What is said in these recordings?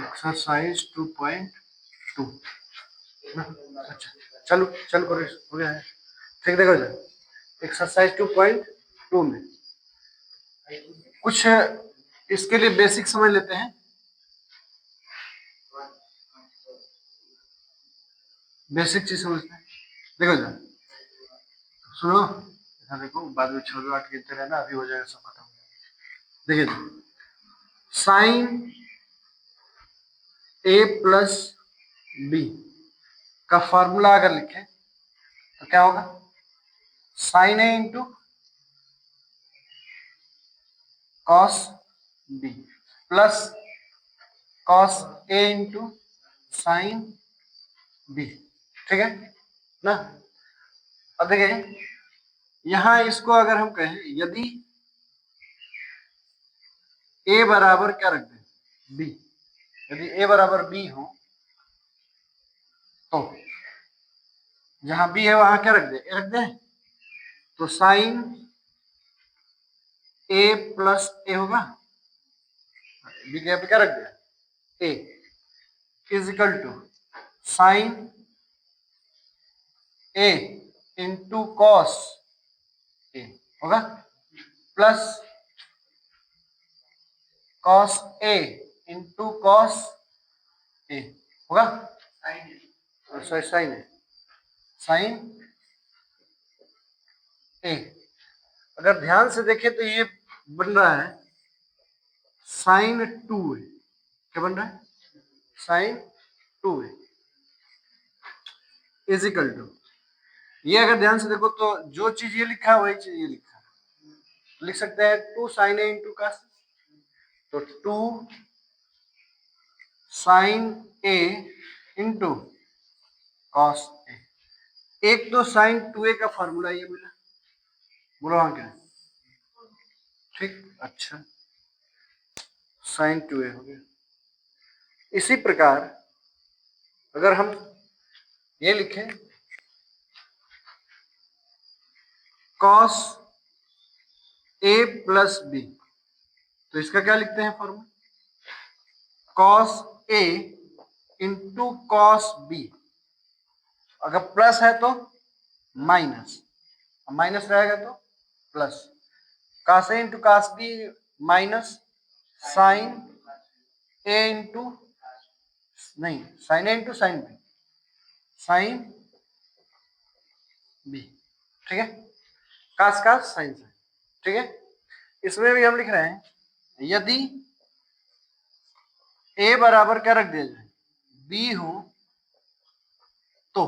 Exercise 2.2। अच्छा, चलो चल करो, हो गया है। ठीक, देखो एक्सरसाइज 2.2 में कुछ इसके लिए बेसिक समझ लेते हैं। बेसिक चीज समझते हैं। देखो सुनो, देखो बाद में 6 8 गिनते रहना, अभी हो जाएगा सब खत्म। देखिए साइन ए प्लस बी का फॉर्मूला अगर लिखें तो क्या होगा? Sine A into cos B plus cos A into sine B. ठीक है ना? अब देखिए यहां इसको अगर हम कहें, यदि ए बराबर क्या रख दें? बी। यदि ए बराबर बी हो तो जहां बी है वहां क्या रख दे? ए रख दे। तो साइन ए प्लस ए होगा, बी के यहाँ पे क्या रख दिया? A is equal to sine A into cos A होगा, plus cos A into cos A होगा। सॉरी साइन है, साइन ए। अगर ध्यान से देखें तो ये बन रहा है साइन 2a। क्या बन रहा है? Sign 2a is equal to, ये अगर ध्यान से देखो तो जो चीज ये लिखा है वही चीज ये लिखा है। लिख सकते हैं 2 साइन ए इंटू कॉस, तो 2 साइन ए इंटू कॉस ए। एक तो साइन 2a का फॉर्मूला ये मिला, बोलो वहां क्या है? ठीक, अच्छा साइन 2a हो गया। इसी प्रकार अगर हम ये लिखें कॉस ए प्लस बी, तो इसका क्या लिखते हैं formula? Cos A into cos B. अगर प्लस है तो माइनस, माइनस रहेगा तो plus. Cos A into cos B minus sine A into, नहीं sine A into sine B, sine B. ठीक है, कास कास साइन साइन। ठीक है, इसमें भी हम लिख रहे हैं यदि ए बराबर क्या रख दिया जाए? बी हो तो।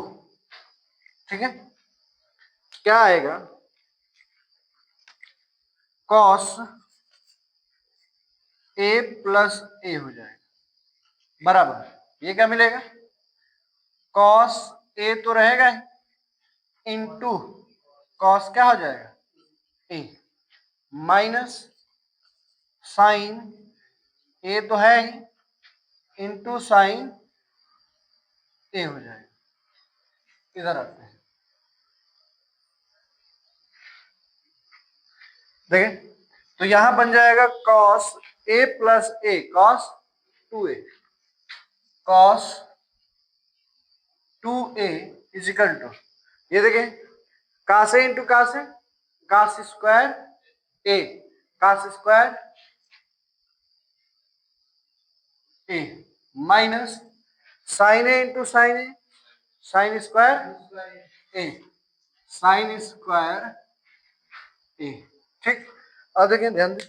ठीक है, क्या आएगा? कॉस ए प्लस ए हो जाएगा बराबर, ये क्या मिलेगा? कॉस ए तो रहेगा ही, इंटू कॉस क्या हो जाएगा? ए, माइनस साइन ए तो है ही, इंटू साइन ए हो जाएगा। इधर आते हैं, देखें तो यहां बन जाएगा cos A plus A, cos 2a, cos 2a is equal to, ये देखें cos A into cos A, cos square A, cos square A, minus sine A into sine A, sine square A, sine square A. ठीक, अब देखें ध्यान दें,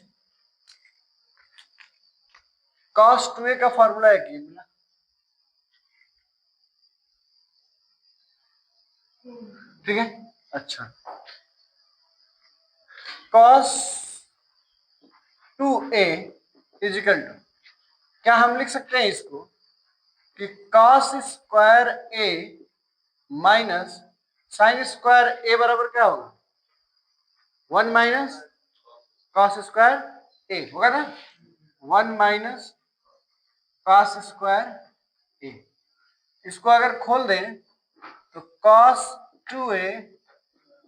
cos 2a का formula है कि मिला? ठीक है, अच्छा cos 2a is equal to, क्या हम लिख सकते हैं इसको कि cos square a minus sine square a बराबर क्या होगा? 1 माइनस cos स्क्वायर a होगा ना, 1 माइनस cos स्क्वायर a। इसको अगर खोल दें तो cos 2a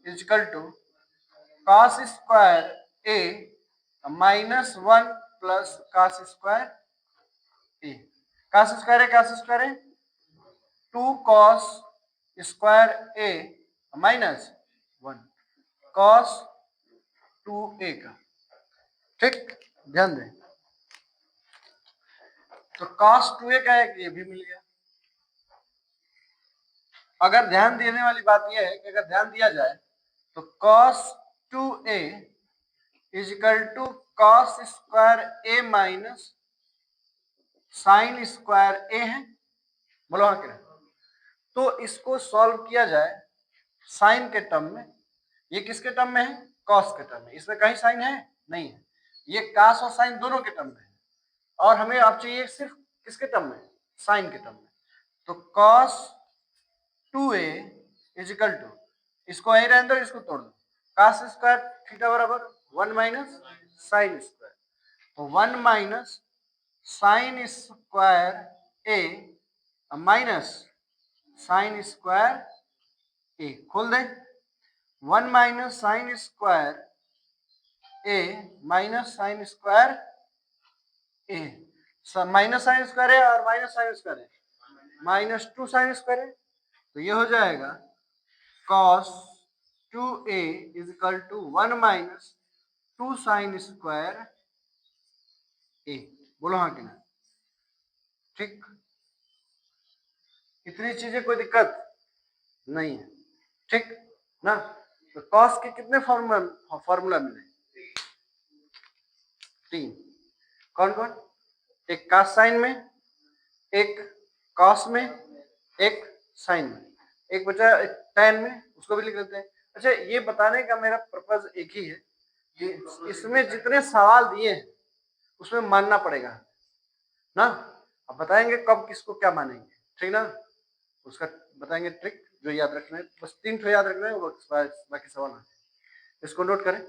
is equal to cos square A -1 plus cos square A. cos square है 2 cos square A -1 cos 2a का। ठीक, ध्यान दें। तो cos 2a का एक ये भी मिल गया। अगर ध्यान देने वाली बात यह है कि अगर ध्यान दिया जाए तो cos 2a is equal to cos square a minus sine square a है। बोलो हाँ क्या? तो इसको सॉल्व किया जाए साइन के टर्म में। ये किसके टर्म में है? कॉस के टर्म में। इसमें कहीं साइन है? नहीं है। ये कॉस और साइन दोनों के टर्म में है, और हमें अब चाहिए सिर्फ किसके टर्म में? साइन के टर्म में। तो cos 2a is equal to, इसको यही रहने दो, इसको तोड़ दो, cos स्क्वायर थीटा बराबर 1 माइनस साइन स्क्वायर, तो 1 minus sine square a minus sine square a। खोल दे, 1 minus sine square a minus sine square a, minus sine square है और माइनस साइन स्क्वायर है -2 साइन स्क्वायर है। तो ये हो जाएगा cos 2a is equal to 1 minus 2 sine square a। बोलो हाँ कि ना? ठीक, इतनी चीजें कोई दिक्कत नहीं है। ठीक ना? तो cos के कितने फॉर्मूला मिले? 3। कौन कौन? एक cos साइन में, एक cos में, एक साइन में, एक बचा tan में, उसको भी लिख लेते हैं। अच्छा, ये बताने का मेरा पर्पज एक ही है कि इसमें जितने सवाल दिए हैं उसमें मानना पड़ेगा ना। अब बताएंगे कब किसको क्या मानेंगे, ठीक ना? उसका बताएंगे ट्रिक, जो याद रखना है बस 3 ठो याद रखना है, बाकी सवाल है। इसको नोट करें।